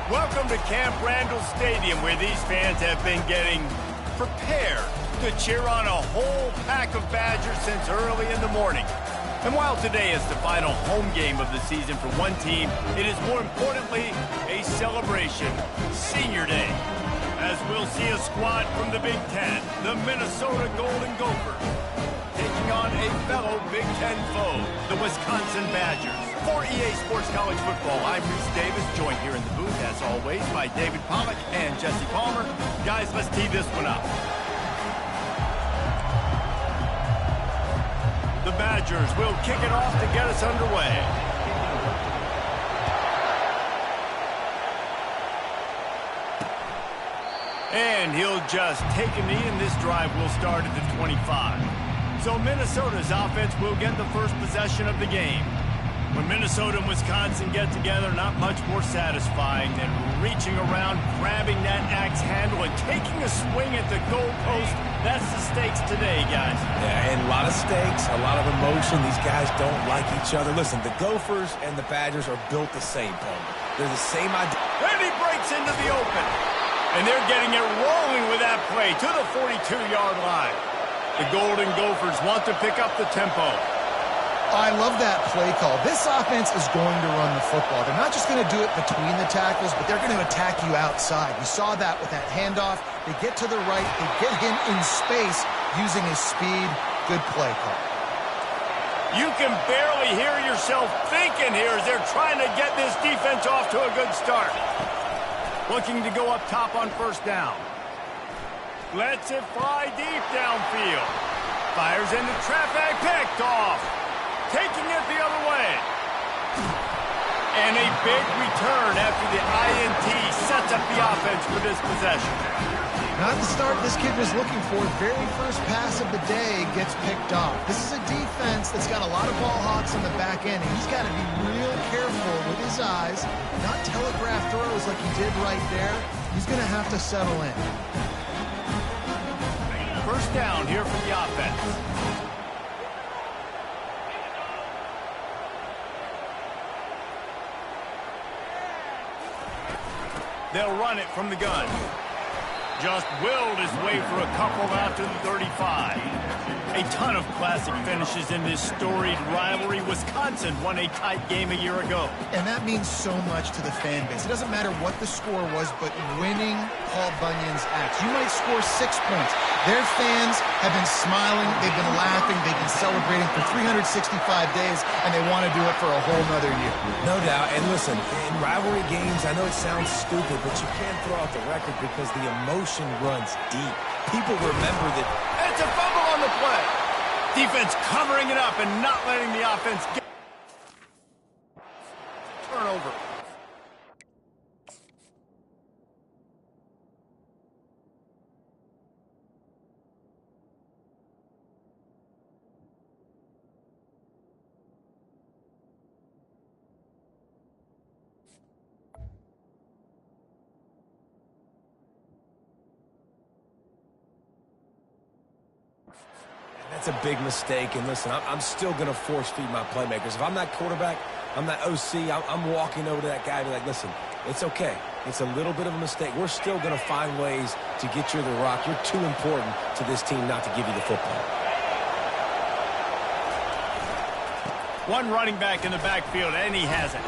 Welcome to Camp Randall Stadium, where these fans have been getting prepared to cheer on a whole pack of Badgers since early in the morning. And while today is the final home game of the season for one team, it is more importantly a celebration, Senior Day, as we'll see a squad from the Big Ten, the Minnesota Golden Gophers, taking on a fellow Big Ten foe, the Wisconsin Badgers. For EA Sports College Football, I'm Reese Davis, joined here in the booth, as always, by David Pollack and Jesse Palmer. Guys, let's tee this one up. The Badgers will kick it off to get us underway. And he'll just take a knee, and this drive will start at the 25. So Minnesota's offense will get the first possession of the game. When Minnesota and Wisconsin get together, not much more satisfying than reaching around, grabbing that axe handle, and taking a swing at the goalpost. That's the stakes today, guys. Yeah, and a lot of stakes, a lot of emotion. These guys don't like each other. Listen, the Gophers and the Badgers are built the same, Paul. They're the same idea. And he breaks into the open. And they're getting it rolling with that play to the 42-yard line. The Golden Gophers want to pick up the tempo. I love that play call. This offense is going to run the football. They're not just going to do it between the tackles, but they're going to attack you outside. We saw that with that handoff. They get to the right. They get him in space using his speed. Good play call. You can barely hear yourself thinking here as they're trying to get this defense off to a good start. Looking to go up top on first down. Lets it fly deep downfield. Fires into traffic. Picked off. Taking it the other way. And a big return after the INT sets up the offense for this possession. Not the start this kid was looking for. Very first pass of the day gets picked off. This is a defense that's got a lot of ball hawks on the back end, and he's got to be real careful with his eyes, not telegraph throws like he did right there. He's going to have to settle in. First down here for the offense. They'll run it from the gun. Just willed his way for a couple out to the 35. A ton of classic finishes in this storied rivalry. Wisconsin won a tight game a year ago. And that means so much to the fan base. It doesn't matter what the score was, but winning Paul Bunyan's axe. You might score 6 points. Their fans have been smiling, they've been laughing, they've been celebrating for 365 days, and they want to do it for a whole nother year. No doubt. And listen, in rivalry games, I know it sounds stupid, but you can't throw out the record because the emotion runs deep. People remember that. It's a fumble on the play. Defense covering it up and not letting the offense get turnover. That's a big mistake, and listen, I'm still going to force-feed my playmakers. If I'm that quarterback, I'm that OC, I'm walking over to that guy and be like, listen, it's okay. It's a little bit of a mistake. We're still going to find ways to get you the rock. You're too important to this team not to give you the football. One running back in the backfield, and he has it.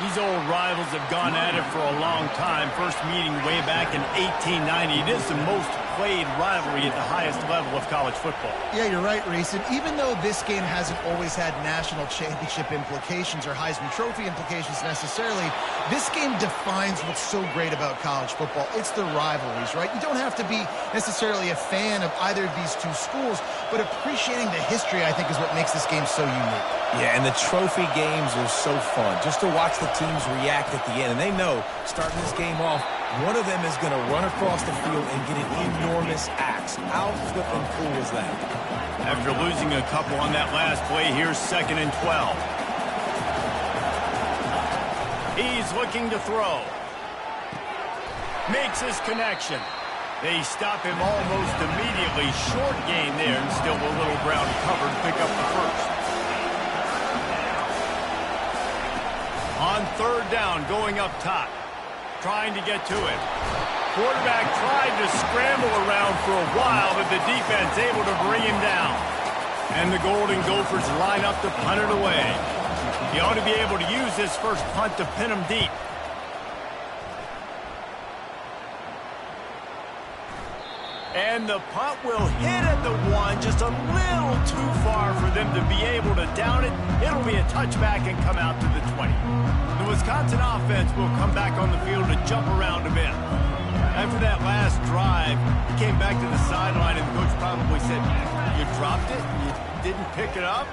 These old rivals have gone at it for a long time. First meeting way back in 1890. It is the most played rivalry at the highest level of college football. Yeah, you're right, Reese. And even though this game hasn't always had national championship implications or Heisman Trophy implications necessarily, this game defines what's so great about college football. It's the rivalries, right? You don't have to be necessarily a fan of either of these two schools, but appreciating the history, I think, is what makes this game so unique. Yeah, and the trophy games are so fun. Just to watch the teams react at the end. And they know, starting this game off, one of them is going to run across the field and get an enormous axe. How flippin' cool is that? After losing a couple on that last play, here's 2nd and 12. He's looking to throw. Makes his connection. They stop him almost immediately. Short gain there, and still a little ground covered. Pick up the first. On 3rd down, going up top. trying to get to it. Quarterback tried to scramble around for a while, but the defense able to bring him down. And the Golden Gophers line up to punt it away. He ought to be able to use this first punt to pin him deep. And the punt will hit at the 1, just a little too far for them to be able to down it. It'll be a touchback and come out to the 20. The Wisconsin offense will come back on the field to jump around a bit. After that last drive, he came back to the sideline, and the coach probably said, "You dropped it? You didn't pick it up?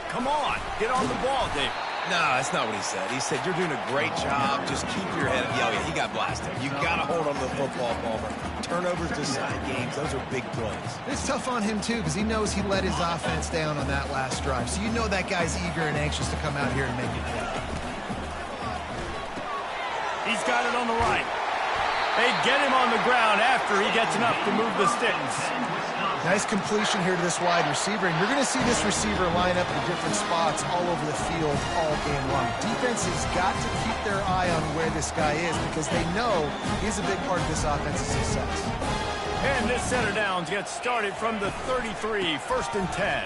Come on, get on the ball, Dave." No, that's not what he said. He said, "You're doing a great job. Just keep your head up." Yeah, he got blasted. You got to hold on to the football, Palmer. Turnovers decide games. Those are big plays. It's tough on him, too, because he knows he let his offense down on that last drive. So you know that guy's eager and anxious to come out here and make it count. He's got it on the right. They get him on the ground after he gets enough to move the sticks. Nice completion here to this wide receiver, and you're going to see this receiver line up in different spots all over the field all game long. Defense has got to keep their eye on where this guy is because they know he's a big part of this offense's success. And this set of downs gets started from the 33, 1st and 10.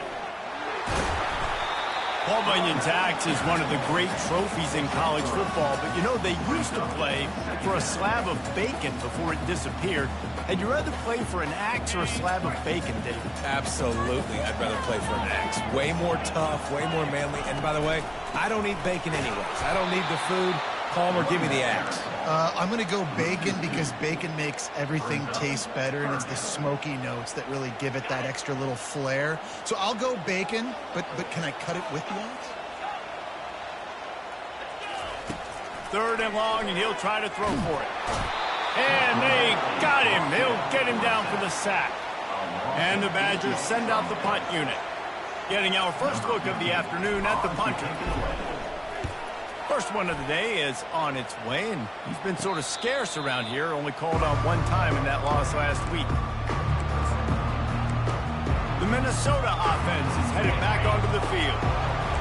Paul Bunyan's axe is one of the great trophies in college football, but you know, they used to play for a slab of bacon before it disappeared. Had you rather play for an axe or a slab of bacon, David? Absolutely, I'd rather play for an axe. Way more tough, way more manly. And by the way, I don't eat bacon anyways. I don't need the food. Palmer, give me the axe. I'm going to go bacon because bacon makes everything taste better, and it's the smoky notes that really give it that extra little flair. So I'll go bacon, but can I cut it with the axe? 3rd and long, and he'll try to throw for it. And they got him. They'll get him down for the sack. And the Badgers send out the punt unit. Getting our first look of the afternoon at the punter. First one of the day is on its way, and he's been sort of scarce around here, only called on one time in that loss last week. The Minnesota offense is headed back onto the field.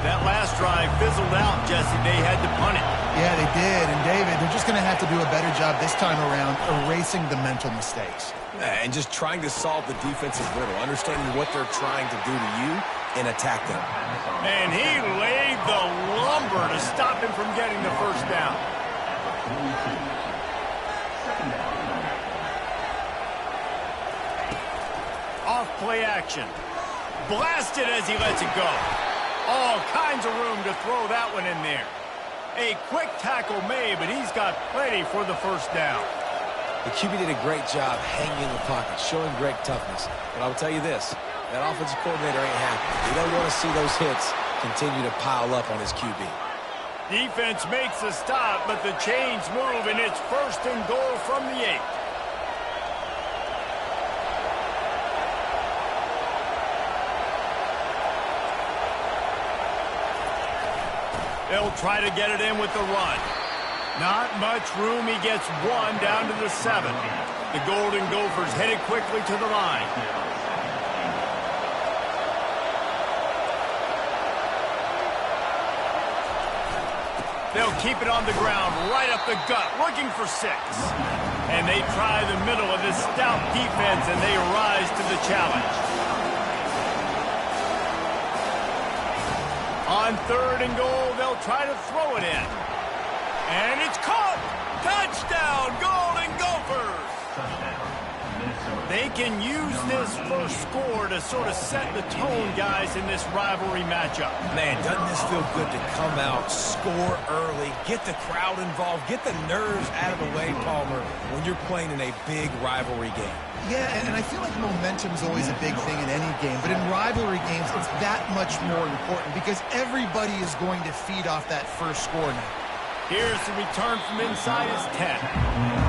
That last drive fizzled out, Jesse. They had to punt it. Yeah, they did. And, David, they're just going to have to do a better job this time around erasing the mental mistakes. And just trying to solve the defensive riddle, understanding what they're trying to do to you and attack them. And he laid the lumber to stop him from getting the first down. Off play action. Blasted as he lets it go. All kinds of room to throw that one in there. A quick tackle made, but he's got plenty for the first down. The QB did a great job hanging in the pocket, showing great toughness. But I'll tell you this, that offensive coordinator ain't happy. He don't want to see those hits continue to pile up on his QB. Defense makes the stop, but the chains move, and it's 1st and goal from the 8. They'll try to get it in with the run. Not much room. He gets 1 down to the 7. The Golden Gophers headed quickly to the line. They'll keep it on the ground, right up the gut, looking for 6. And they try the middle of this stout defense, and they rise to the challenge. On 3rd and goal, they'll try to throw it in. And it's caught! Touchdown, Golden Gophers! They can use this first score to sort of set the tone, guys, in this rivalry matchup. Man, doesn't this feel good to come out, score early, get the crowd involved, get the nerves out of the way, Palmer, when you're playing in a big rivalry game? Yeah, and I feel like momentum is always a big thing in any game, but in rivalry games, it's that much more important because everybody is going to feed off that first score now. Here's the return from inside his 10.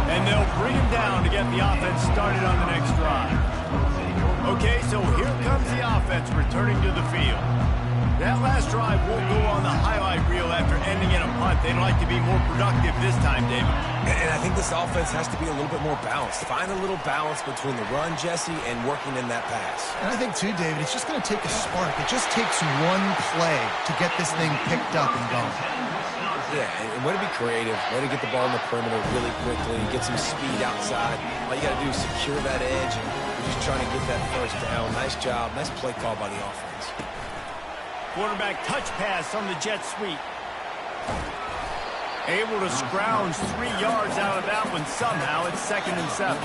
And they'll bring him down to get the offense started on the next drive. Okay, so here comes the offense returning to the field. That last drive won't go on the highlight reel after ending in a punt. They'd like to be more productive this time, David. And I think this offense has to be a little bit more balanced. Find a little balance between the run, Jesse, and working in that pass. And I think, too, David, it's just going to take a spark. It just takes one play to get this thing picked up and going. Yeah, and way to be creative, way to get the ball in the perimeter really quickly, get some speed outside. All you got to do is secure that edge, and you're just trying to get that first down. Nice job. Nice play call by the offense. Quarterback touch pass on the jet sweep. Able to scrounge 3 yards out of that one somehow. It's 2nd and 7.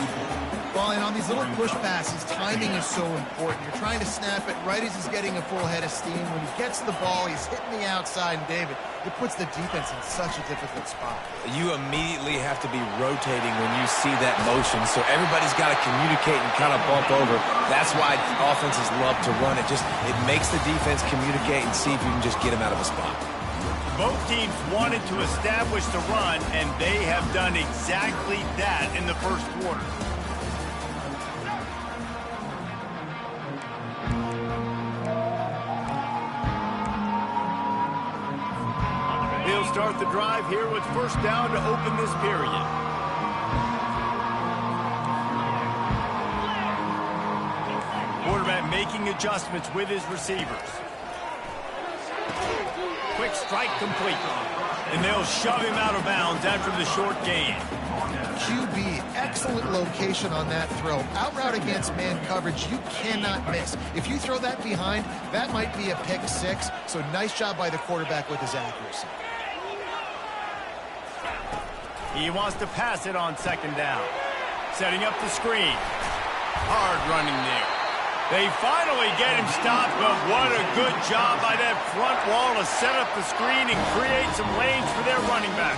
Well, and on these little push passes, timing is so important. You're trying to snap it right as he's getting a full head of steam. When he gets the ball, he's hitting the outside, and David, it puts the defense in such a difficult spot. You immediately have to be rotating when you see that motion, so everybody's got to communicate and kind of bump over. That's why offenses love to run it. It makes the defense communicate and see if you can just get him out of a spot. Both teams wanted to establish the run, and they have done exactly that in the first quarter. He'll start the drive here with first down to open this period. Quarterback making adjustments with his receivers. Quick strike complete. And they'll shove him out of bounds after the short gain. QB, excellent location on that throw. Out route against man coverage, you cannot miss. If you throw that behind, that might be a pick 6. So nice job by the quarterback with his accuracy. He wants to pass it on 2nd down. Setting up the screen. Hard running there. They finally get him stopped, but what a good job by that front wall to set up the screen and create some lanes for their running back.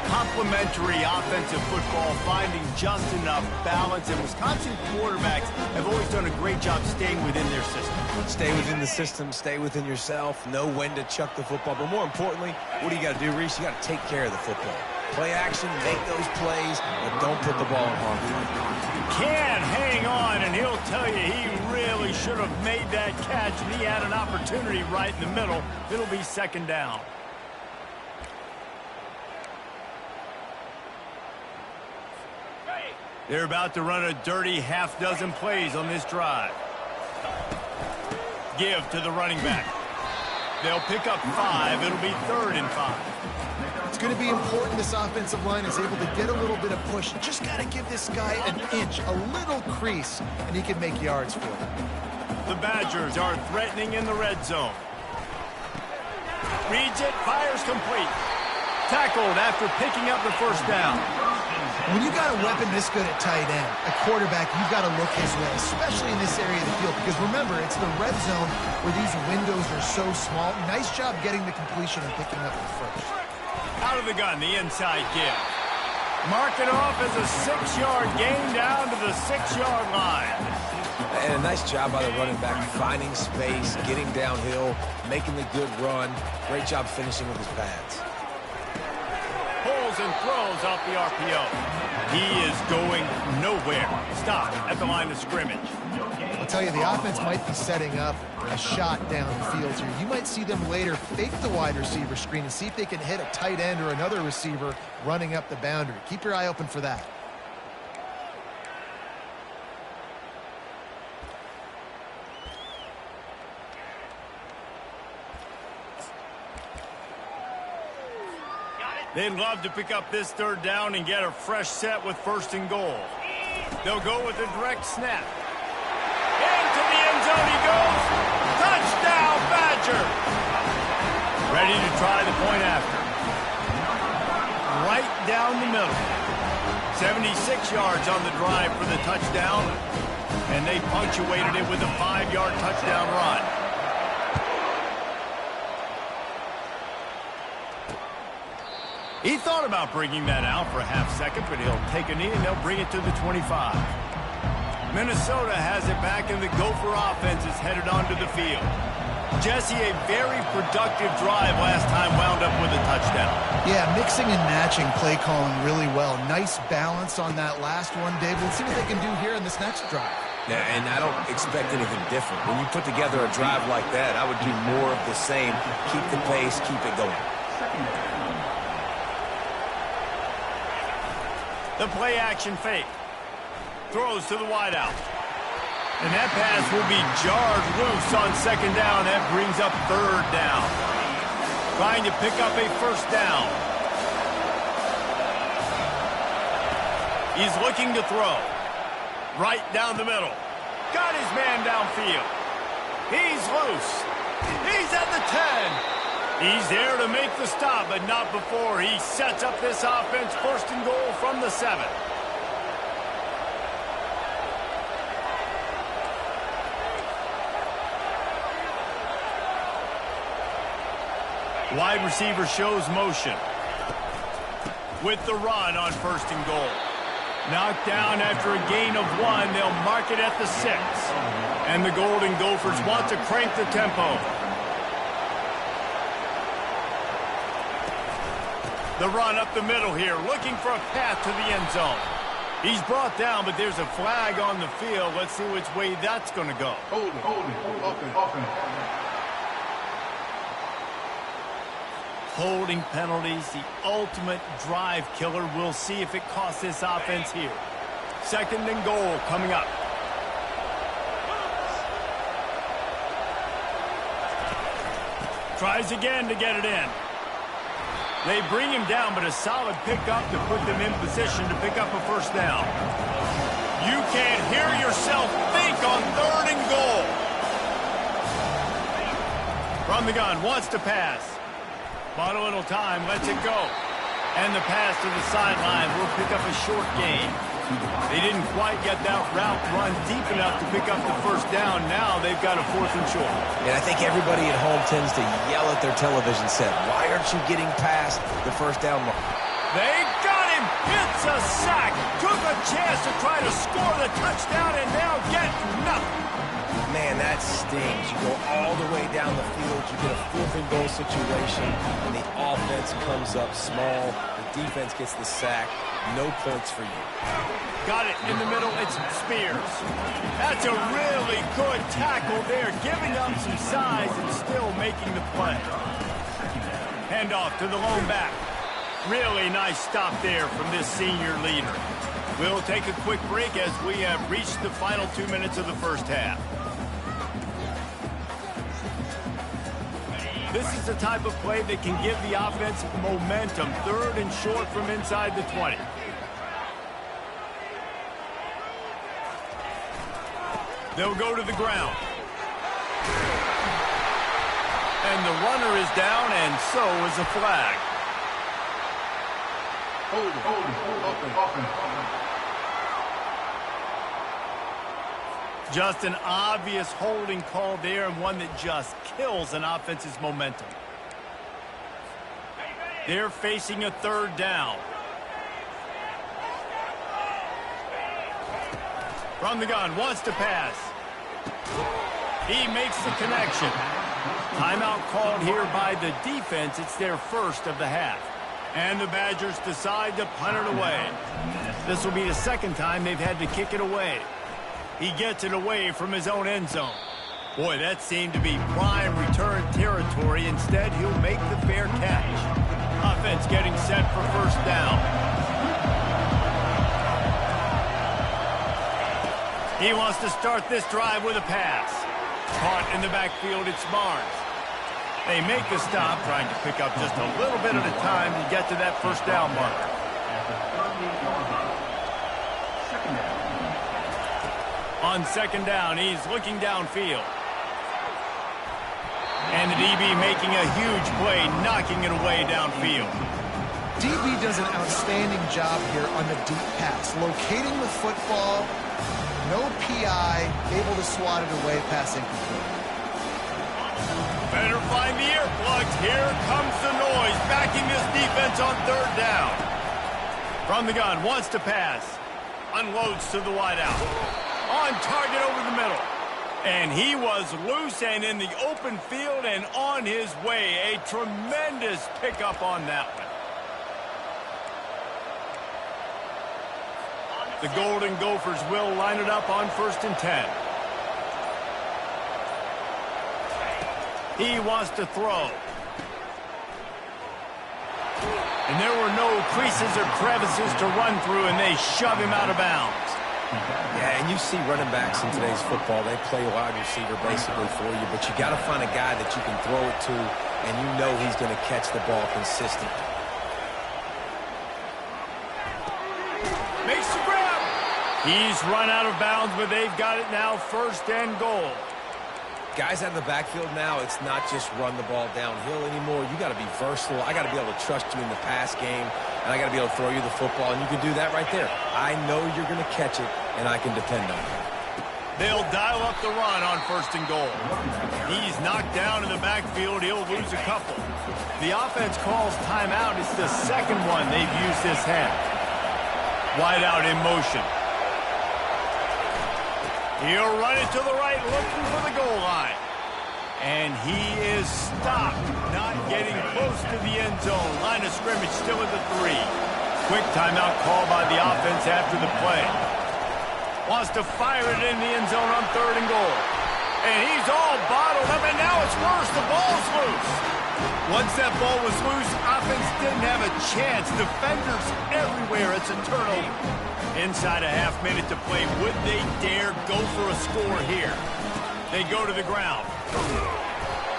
Complementary offensive football, finding just enough balance, and Wisconsin quarterbacks have always done a great job staying within their system. Stay within the system, stay within yourself, know when to chuck the football, but more importantly, what do you got to do, Reese? You got to take care of the football. Play action, make those plays, but don't put the ball in harm's way. Can hang on, and he'll tell you he really should have made that catch, and he had an opportunity right in the middle. It'll be 2nd down. They're about to run a dirty half-dozen plays on this drive. Give to the running back. They'll pick up 5. It'll be 3rd and 5. It's going to be important this offensive line is able to get a little bit of push. Just got to give this guy an inch, a little crease, and he can make yards for it. The Badgers are threatening in the red zone. Reads it, fires complete. Tackled after picking up the first down. When you got a weapon this good at tight end, a quarterback, you've got to look his way, especially in this area of the field. Because remember, it's the red zone where these windows are so small. Nice job getting the completion and picking up the first. Out of the gun, the inside give. Mark it off as a 6-yard gain down to the 6-yard line. And a nice job by the running back, finding space, getting downhill, making the good run. Great job finishing with his pads. Pulls and throws off the RPO. He is going nowhere. Stop at the line of scrimmage. I'll tell you, the offense might be setting up a shot down the field here. You might see them later fake the wide receiver screen and see if they can hit a tight end or another receiver running up the boundary. Keep your eye open for that. They'd love to pick up this 3rd down and get a fresh set with 1st and goal. They'll go with a direct snap. Into the end zone he goes. Touchdown, Badger. Ready to try the point after. Right down the middle. 76 yards on the drive for the touchdown. And they punctuated it with a 5-yard touchdown run. He thought about bringing that out for a half second, but he'll take a knee and they'll bring it to the 25. Minnesota has it back, and the Gopher offense is headed onto the field. Jesse, a very productive drive last time wound up with a touchdown. Yeah, mixing and matching play calling really well. Nice balance on that last one, Dave. Let's see what they can do here in this next drive. Yeah, and I don't expect anything different. When you put together a drive like that, I would do more of the same. Keep the pace, keep it going. The play action fake. Throws to the wideout. And that pass will be jarred loose on 2nd down. That brings up 3rd down. trying to pick up a first down. He's looking to throw. Right down the middle. Got his man downfield. He's loose. He's at the 10. He's there to make the stop, but not before he sets up this offense. First and goal from the 7. Wide receiver shows motion. With the run on first and goal. Knocked down after a gain of 1. They'll mark it at the 6. And the Golden Gophers want to crank the tempo. The run up the middle here, looking for a path to the end zone. He's brought down, but there's a flag on the field. Let's see which way that's going to go. Holding penalties, the ultimate drive killer. We'll see if it costs this offense here. Second and goal coming up. Tries again to get it in. They bring him down, but a solid pickup to put them in position to pick up a first down. You can't hear yourself think on third and goal. From the gun, wants to pass. Bought a little time, lets it go. And the pass to the sideline will pick up a short gain. They didn't quite get that route run deep enough to pick up the first down. Now they've got a 4th and short. And I think everybody at home tends to yell at their television set, why aren't you getting past the first down mark? They got him. It's a sack. Took a chance to try to score the touchdown and now get nothing. Man, that stings. You go all the way down the field, you get a 4th and goal situation, and the offense comes up small. The defense gets the sack. No points for you. Got it in the middle. It's Spears. That's a really good tackle there, giving up some size and still making the play. Handoff to the lone back. Really nice stop there from this senior leader. We'll take a quick break as we have reached the final 2 minutes of the first half. This is the type of play that can give the offense momentum. Third and short from inside the 20. They'll go to the ground. And the runner is down, and so is a flag. Just an obvious holding call there, and one that just kills an offense's momentum. They're facing a third down. From the gun, wants to pass. He makes the connection. Timeout called here by the defense. It's their first of the half. And the Badgers decide to punt it away. This will be the second time they've had to kick it away. He gets it away from his own end zone. Boy, that seemed to be prime return territory. Instead, he'll make the fair catch. Offense getting set for first down. He wants to start this drive with a pass. Caught in the backfield, it's Barnes. They make the stop, trying to pick up just a little bit at a time to get to that first down marker. On second down, he's looking downfield. And the DB making a huge play, knocking it away downfield. DB does an outstanding job here on the deep pass, locating the football, no PI, able to swat it away, pass incomplete. Better find the earplugs. Here comes the noise, backing this defense on third down. From the gun, wants to pass. Unloads to the wideout. On target over the middle. And he was loose and in the open field and on his way. A tremendous pickup on that one. The Golden Gophers will line it up on 1st and 10. He wants to throw. And there were no creases or crevices to run through, and they shove him out of bounds. Yeah, and you see running backs in today's football, they play wide receiver basically for you, but you got to find a guy that you can throw it to and you know he's going to catch the ball consistently. Makes the grab. He's run out of bounds, but they've got it now, 1st and goal. Guys out of the backfield now, it's not just run the ball downhill anymore. You got to be versatile. I got to be able to trust you in the pass game, and I got to be able to throw you the football, and you can do that right there. I know you're going to catch it, and I can depend on it. They'll dial up the run on 1st and goal. He's knocked down in the backfield. He'll lose a couple. The offense calls timeout. It's the 2nd one they've used this half. Wide out in motion. He'll run it to the right, looking for the goal line. And he is stopped, not getting close to the end zone. Line of scrimmage still at the 3. Quick timeout call by the offense after the play. Wants to fire it in the end zone on 3rd and goal. And he's all bottled up, and now it's worse. The ball's loose. Once that ball was loose, offense didn't have a chance. Defenders everywhere. It's a turnover. Inside a half minute to play. Would they dare go for a score here? They go to the ground.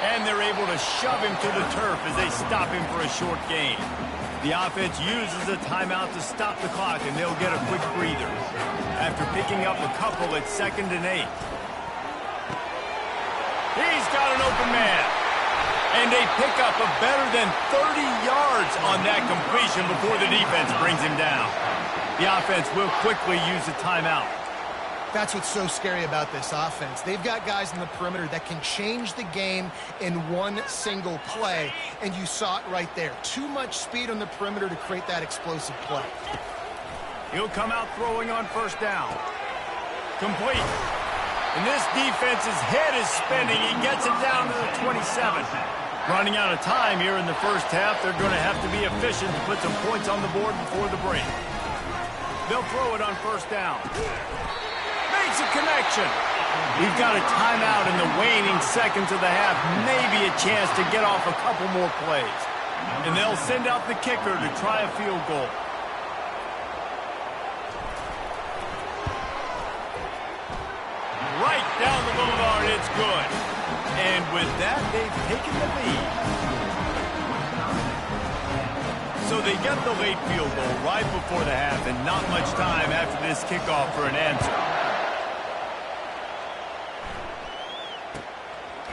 And they're able to shove him to the turf as they stop him for a short gain. The offense uses a timeout to stop the clock, and they'll get a quick breather. After picking up a couple, it's 2nd and 8. He's got an open man. And they pick up a better than 30 yards on that completion before the defense brings him down. The offense will quickly use a timeout. That's what's so scary about this offense. They've got guys in the perimeter that can change the game in one single play, and you saw it right there. Too much speed on the perimeter to create that explosive play. He'll come out throwing on 1st down. Complete. And this defense's head is spinning. He gets it down to the 27. Running out of time here in the 1st half. They're going to have to be efficient to put some points on the board before the break. They'll throw it on 1st down. Makes a connection. We've got a timeout in the waning seconds of the half. Maybe a chance to get off a couple more plays. And they'll send out the kicker to try a field goal. Right down the boulevard, it's good. And with that, they've taken the lead. So they get the late field goal right before the half, and not much time after this kickoff for an answer.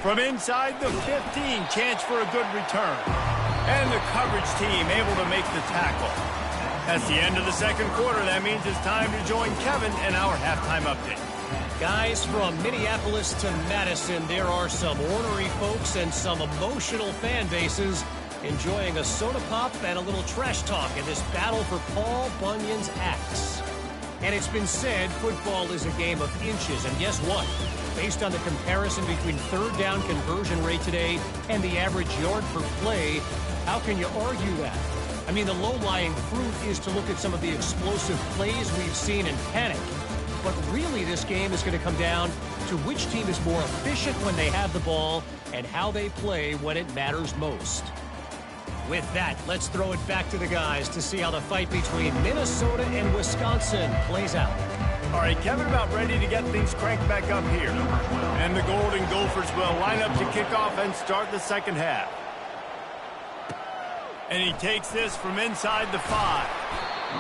From inside the 15, chance for a good return. And the coverage team able to make the tackle. That's the end of the 2nd quarter. That means it's time to join Kevin and our halftime update. Guys, from Minneapolis to Madison, there are some ornery folks and some emotional fan bases enjoying a soda pop and a little trash talk in this battle for Paul Bunyan's axe. And it's been said football is a game of inches, and guess what? Based on the comparison between 3rd down conversion rate today and the average yard per play, how can you argue that? I mean, the low-lying fruit is to look at some of the explosive plays we've seen and panic. But really, this game is going to come down to which team is more efficient when they have the ball and how they play when it matters most. With that, let's throw it back to the guys to see how the fight between Minnesota and Wisconsin plays out. All right, Kevin about ready to get things cranked back up here. And the Golden Gophers will line up to kick off and start the 2nd half. And he takes this from inside the 5.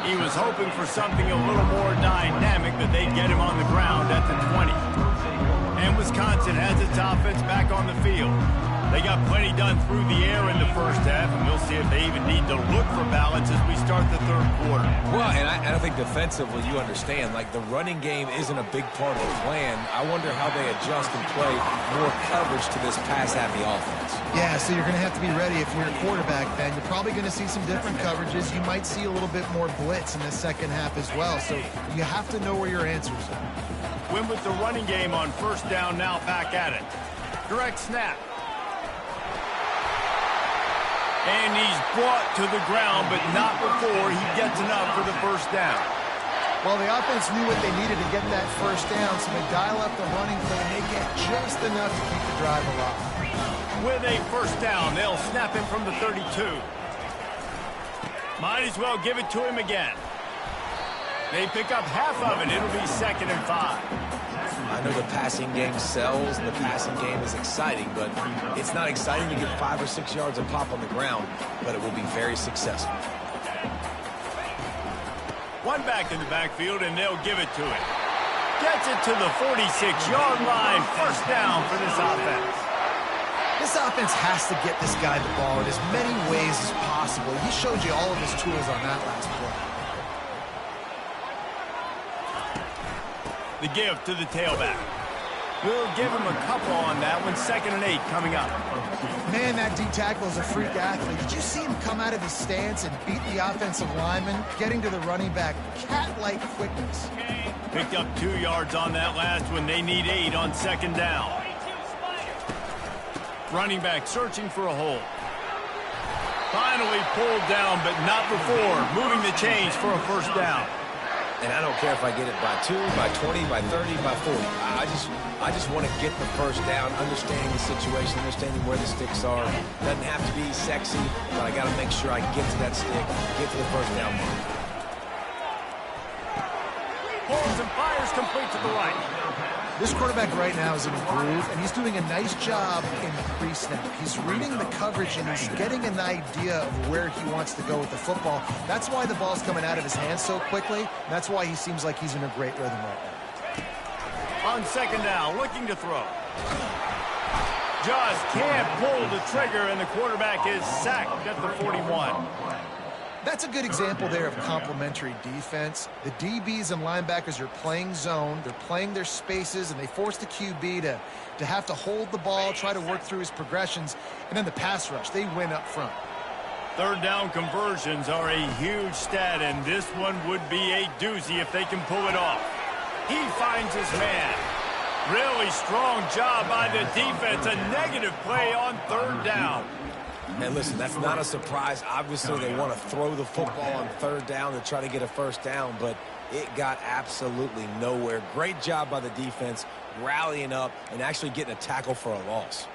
He was hoping for something a little more dynamic, but they get him on the ground at the 20. And Wisconsin has its offense back on the field. They got plenty done through the air in the 1st half, and we'll see if they even need to look for balance as we start the 3rd quarter. Well, and I think defensively, you understand, like the running game isn't a big part of the plan. I wonder how they adjust and play more coverage to this pass-happy offense. Yeah, so you're going to have to be ready if you're a quarterback, Ben. You're probably going to see some different coverages. You might see a little bit more blitz in the 2nd half as well, so you have to know where your answers are. Win with the running game on 1st down, now back at it. Direct snap. And he's brought to the ground, but not before he gets enough for the 1st down. Well, the offense knew what they needed to get that 1st down, so they dial up the running play, and they get just enough to keep the drive alive. With a 1st down, they'll snap him from the 32. Might as well give it to him again. They pick up half of it. It'll be 2nd and 5. I know the passing game sells and the passing game is exciting, but it's not exciting to get 5 or 6 yards of pop on the ground, but it will be very successful. One back in the backfield, and they'll give it to it. Gets it to the 46-yard line. First down for this offense. This offense has to get this guy the ball in as many ways as possible. He showed you all of his tools on that last play. The give to the tailback. We'll give him a couple on that one. 2nd and 8 coming up. Man, that D-tackle is a freak athlete. Did you see him come out of his stance and beat the offensive lineman, getting to the running back? Cat-like quickness. Picked up 2 yards on that last one. They need 8 on 2nd down. Running back searching for a hole. Finally pulled down, but not before. Moving the chains for a first down. And I don't care if I get it by 2, by 20, by 30, by 40. I just want to get the first down, understanding the situation, understanding where the sticks are. Doesn't have to be sexy, but I got to make sure I get to that stick, get to the first down mark. Pulls and fires complete to the right. This quarterback right now is in a groove, and he's doing a nice job in pre-snap. He's reading the coverage, and he's getting an idea of where he wants to go with the football. That's why the ball's coming out of his hands so quickly. That's why he seems like he's in a great rhythm right now. On 2nd down, looking to throw. Just can't pull the trigger, and the quarterback is sacked at the 41. That's a good example there of complementary defense. The DBs and linebackers are playing zone, they're playing their spaces, and they force the QB to have to hold the ball, try to work through his progressions, and then the pass rush, they win up front. 3rd down conversions are a huge stat, and this one would be a doozy if they can pull it off. He finds his man. Really strong job by the defense. A negative play on 3rd down. And listen, that's not a surprise. Obviously, they want to throw the football on 3rd down to try to get a first down, but it got absolutely nowhere. Great job by the defense, rallying up and actually getting a tackle for a loss.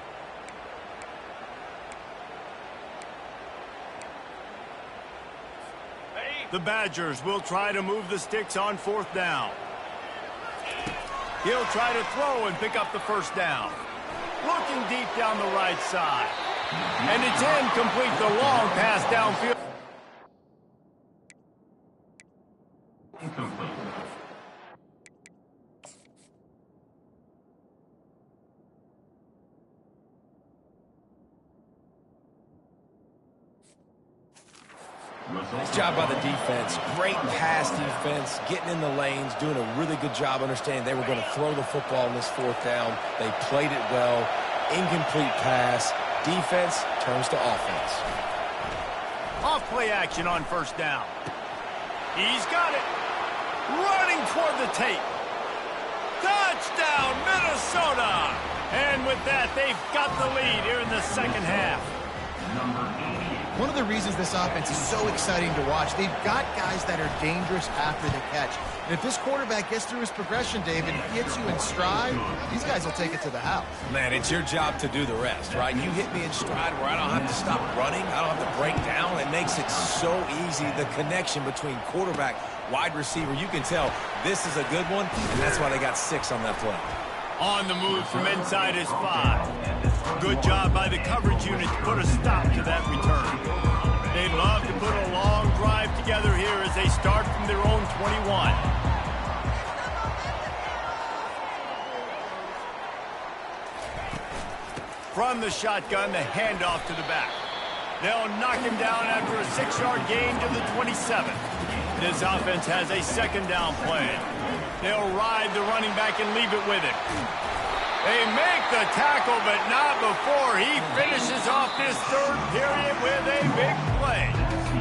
The Badgers will try to move the sticks on 4th down. He'll try to throw and pick up the first down. Looking deep down the right side. And it's incomplete, the long pass downfield. Incomplete. Nice job by the defense. Great pass defense, getting in the lanes, doing a really good job understanding they were going to throw the football in this 4th down. They played it well. Incomplete pass. Defense turns to offense. Off play action on 1st down. He's got it. Running toward the tape. Touchdown, Minnesota! And with that, they've got the lead here in the 2nd half. One of the reasons this offense is so exciting to watch, they've got guys that are dangerous after the catch. And if this quarterback gets through his progression, David, hits you in stride, these guys will take it to the house. Man, it's your job to do the rest, right? You hit me in stride where I don't have to stop running. I don't have to break down. It makes it so easy, the connection between quarterback, wide receiver. You can tell this is a good one, and that's why they got 6 on that play. On the move from inside his 5. Good job by the coverage unit to put a stop to that return. They'd love to put a long drive together here as they start from their own 21. From the shotgun, the handoff to the back. They'll knock him down after a 6-yard gain to the 27. This offense has a 2nd down plan. They'll ride the running back and leave it with him. They make the tackle, but not before he finishes off this 3rd period with a big play.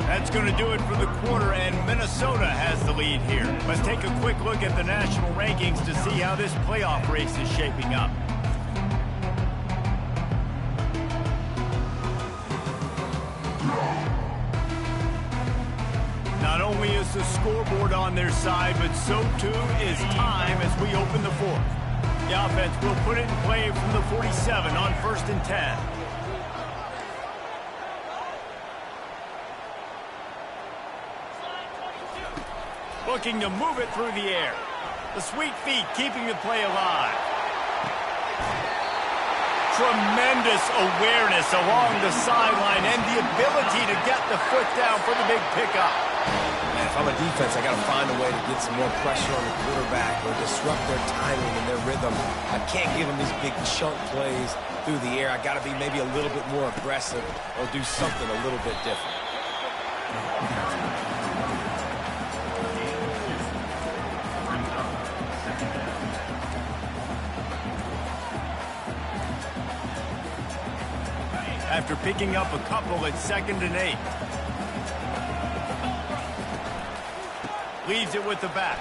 That's going to do it for the quarter, and Minnesota has the lead here. Let's take a quick look at the national rankings to see how this playoff race is shaping up. Not only is the scoreboard on their side, but so too is time as we open the 4th. The offense will put it in play from the 47 on 1st and 10. Looking to move it through the air. The sweet feet keeping the play alive. Tremendous awareness along the sideline and the ability to get the foot down for the big pickup. Man, if I'm a defense, I got to find a way to get some more pressure on the quarterback or disrupt their timing and their rhythm. I can't give them these big chunk plays through the air. I got to be maybe a little bit more aggressive or do something a little bit different. After picking up a couple at 2nd and 8. Leaves it with the back.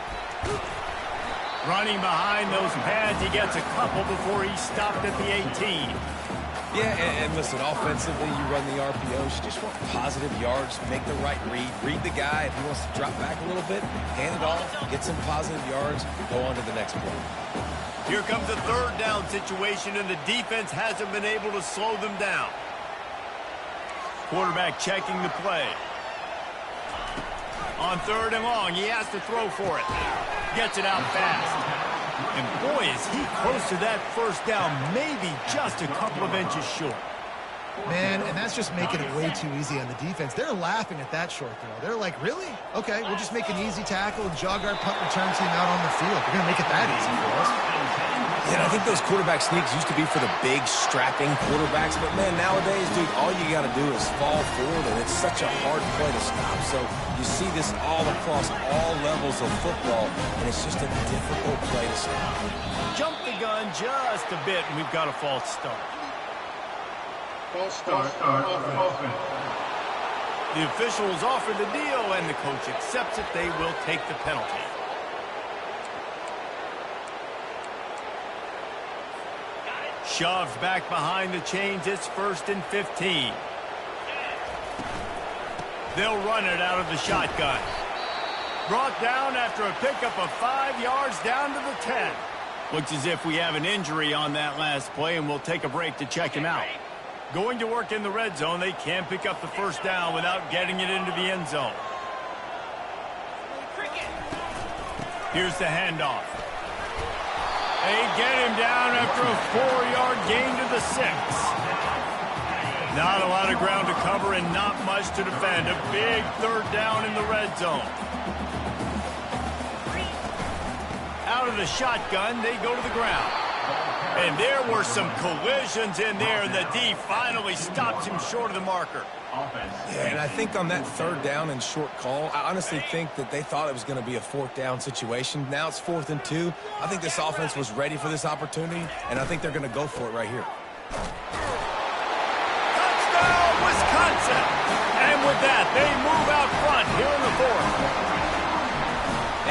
Running behind those pads, he gets a couple before he's stopped at the 18. Yeah, and listen, offensively, you run the RPOs. You just want positive yards, make the right read the guy. If he wants to drop back a little bit, hand it off, get some positive yards, go on to the next play. Here comes a 3rd down situation, and the defense hasn't been able to slow them down. Quarterback checking the play. On 3rd and long, he has to throw for it. Gets it out fast. And boy, is he close to that 1st down, maybe just a couple of inches short. Man, and that's just making it way too easy on the defense. They're laughing at that short throw. They're like, really? Okay, we'll just make an easy tackle and jog our punt return team out on the field. We're going to make it that easy for us. Yeah, I think those quarterback sneaks used to be for the big, strapping quarterbacks. But, man, nowadays, dude, all you got to do is fall forward, and it's such a hard play to stop. So you see this all across all levels of football, and it's just a difficult play to stop. Jump the gun just a bit, and we've got a false start. False start offense. The officials offer the deal, and the coach accepts it. They will take the penalty. Shoves back behind the chains. It's 1st and 15. They'll run it out of the shotgun. Brought down after a pickup of 5 yards down to the 10. Looks as if we have an injury on that last play, and we'll take a break to check him out. Going to work in the red zone. They can't pick up the 1st down without getting it into the end zone. Here's the handoff. They get him down after a 4-yard gain to the 6. Not a lot of ground to cover and not much to defend. A big 3rd down in the red zone. Out of the shotgun, they go to the ground. And there were some collisions in there, and the D finally stops him short of the marker. Yeah, and I think on that 3rd down and short call, I honestly think that they thought it was going to be a 4th down situation. Now it's 4th and 2. I think this offense was ready for this opportunity, and I think they're going to go for it right here. Touchdown, Wisconsin! And with that, they move out front here in the 4th.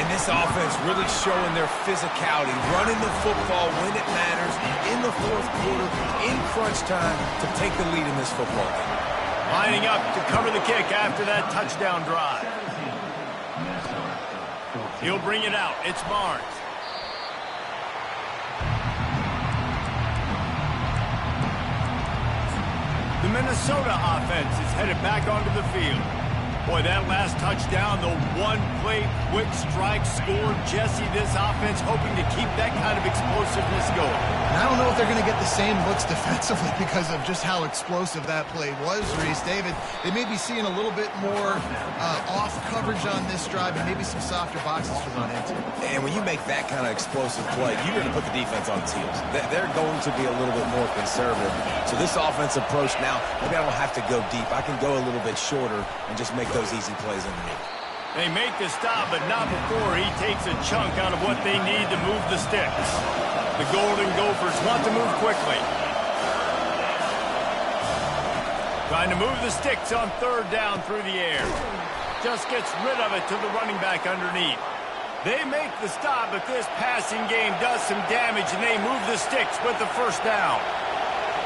And this offense really showing their physicality, running the football when it matters, in the 4th quarter, in crunch time, to take the lead in this football game. Lining up to cover the kick after that touchdown drive. He'll bring it out. It's Barnes. The Minnesota offense is headed back onto the field. Boy, that last touchdown, the one-play quick strike scored. Jesse, this offense hoping to keep that kind of explosiveness going. And I don't know if they're going to get the same looks defensively because of just how explosive that play was, Reese. David, they may be seeing a little bit more off coverage on this drive and maybe some softer boxes to run into. And when you make that kind of explosive play, you're going to put the defense on its heels. They're going to be a little bit more conservative. So this offense approach now, maybe I don't have to go deep. I can go a little bit shorter and just make those easy plays underneath. They make the stop, but not before he takes a chunk out of what they need to move the sticks. The Golden Gophers want to move quickly. Trying to move the sticks on 3rd down through the air. Just gets rid of it to the running back underneath. They make the stop, but this passing game does some damage, and they move the sticks with the 1st down.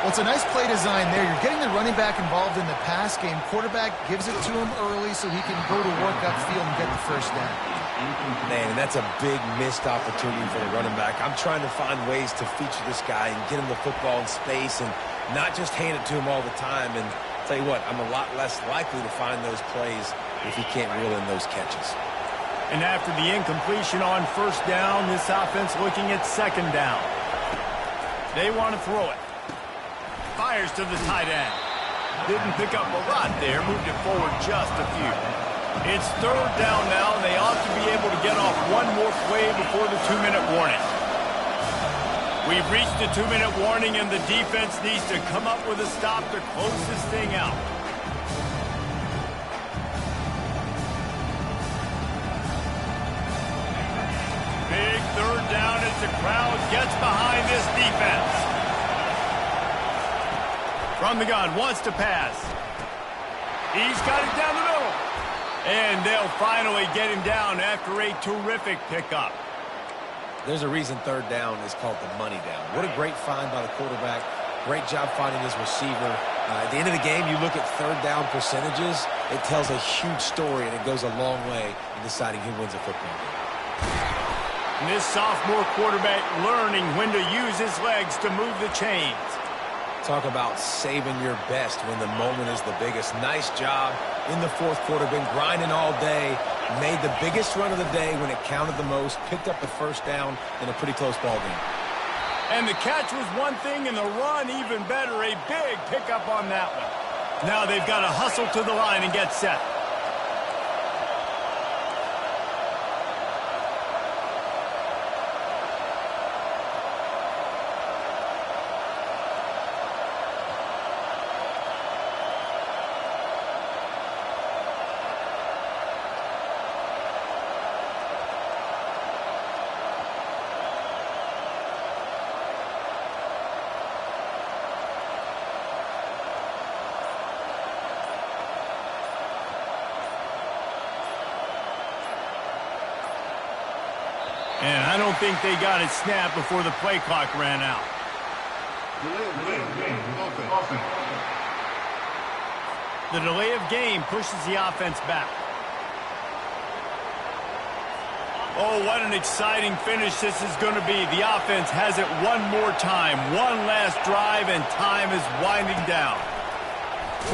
Well, it's a nice play design there. You're getting the running back involved in the pass game. Quarterback gives it to him early so he can go to work upfield and get the 1st down. Man, and that's a big missed opportunity for the running back. I'm trying to find ways to feature this guy and get him the football in space and not just hand it to him all the time. And I'll tell you what, I'm a lot less likely to find those plays if he can't reel in those catches. And after the incompletion on first down, this offense looking at second down. They want to throw it. Fires to the tight end. Didn't pick up a lot there. Moved it forward just a few. It's third down now, and they ought to be able to get off one more play before the 2-minute warning. We've reached the 2-minute warning, and the defense needs to come up with a stop to close this thing out. Big third down as the crowd gets behind this defense. From the gun, wants to pass. He's got it down the middle. And they'll finally get him down after a terrific pickup. There's a reason third down is called the money down. What a great find by the quarterback. Great job finding his receiver. At the end of the game, you look at third down percentages. It tells a huge story, and it goes a long way in deciding who wins a football game. And this sophomore quarterback learning when to use his legs to move the chains. Talk about saving your best when the moment is the biggest. Nice job in the fourth quarter. Been grinding all day. Made the biggest run of the day when it counted the most. Picked up the first down in a pretty close ball game. And the catch was one thing, and the run even better. A big pickup on that one. Now they've got to hustle to the line and get set. And I don't think they got it snapped before the play clock ran out. The delay of game pushes the offense back. Oh, what an exciting finish this is going to be. The offense has it one more time. One last drive, and time is winding down.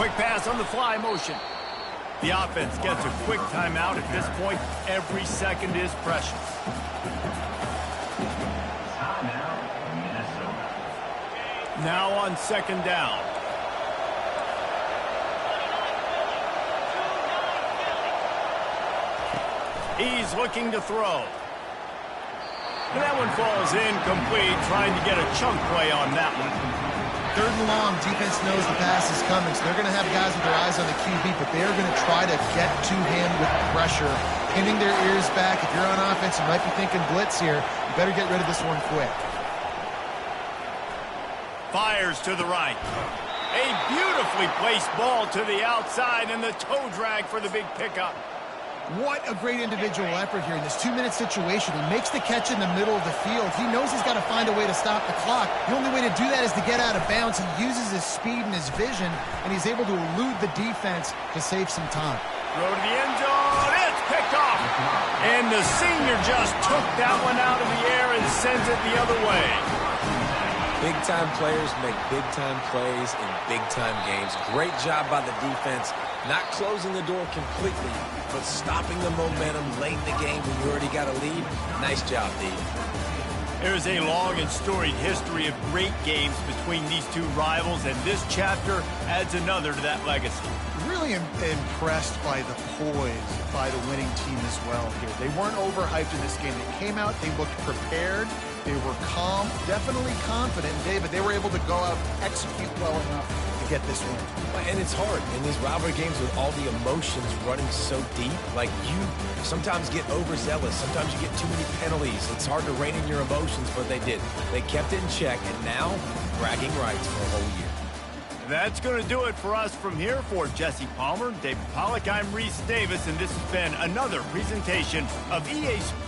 Quick pass on the fly motion. The offense gets a quick timeout. At this point, every second is precious. Now on second down. He's looking to throw. And that one falls incomplete, trying to get a chunk play on that one. Third and long, defense knows the pass is coming, so they're going to have guys with their eyes on the QB, but they're going to try to get to him with pressure, pinning their ears back. If you're on offense, you might be thinking blitz here. You better get rid of this one quick. Fires to the right. A beautifully placed ball to the outside, and the toe drag for the big pickup. What a great individual effort here in this 2-minute situation. He makes the catch in the middle of the field. He knows he's got to find a way to stop the clock. The only way to do that is to get out of bounds. He uses his speed and his vision, and he's able to elude the defense to save some time. Throw to the end zone. It's picked off. And the senior just took that one out of the air and sends it the other way. Big-time players make big-time plays in big-time games. Great job by the defense. Not closing the door completely, but stopping the momentum late in the game when you already got a lead. Nice job, D. There's a long and storied history of great games between these two rivals, and this chapter adds another to that legacy. Really impressed by the poise by the winning team as well here. They weren't overhyped in this game. They came out, they looked prepared, they were calm, definitely confident. And David, they were able to go out and execute well enough to get this win. And it's hard in these rivalry games with all the emotions running so deep. Like, you sometimes get overzealous. Sometimes you get too many penalties. It's hard to rein in your emotions, but they did. They kept it in check, and now bragging rights for a whole year. That's going to do it for us from here. For Jesse Palmer, David Pollack, I'm Reese Davis, and this has been another presentation of EA Sports.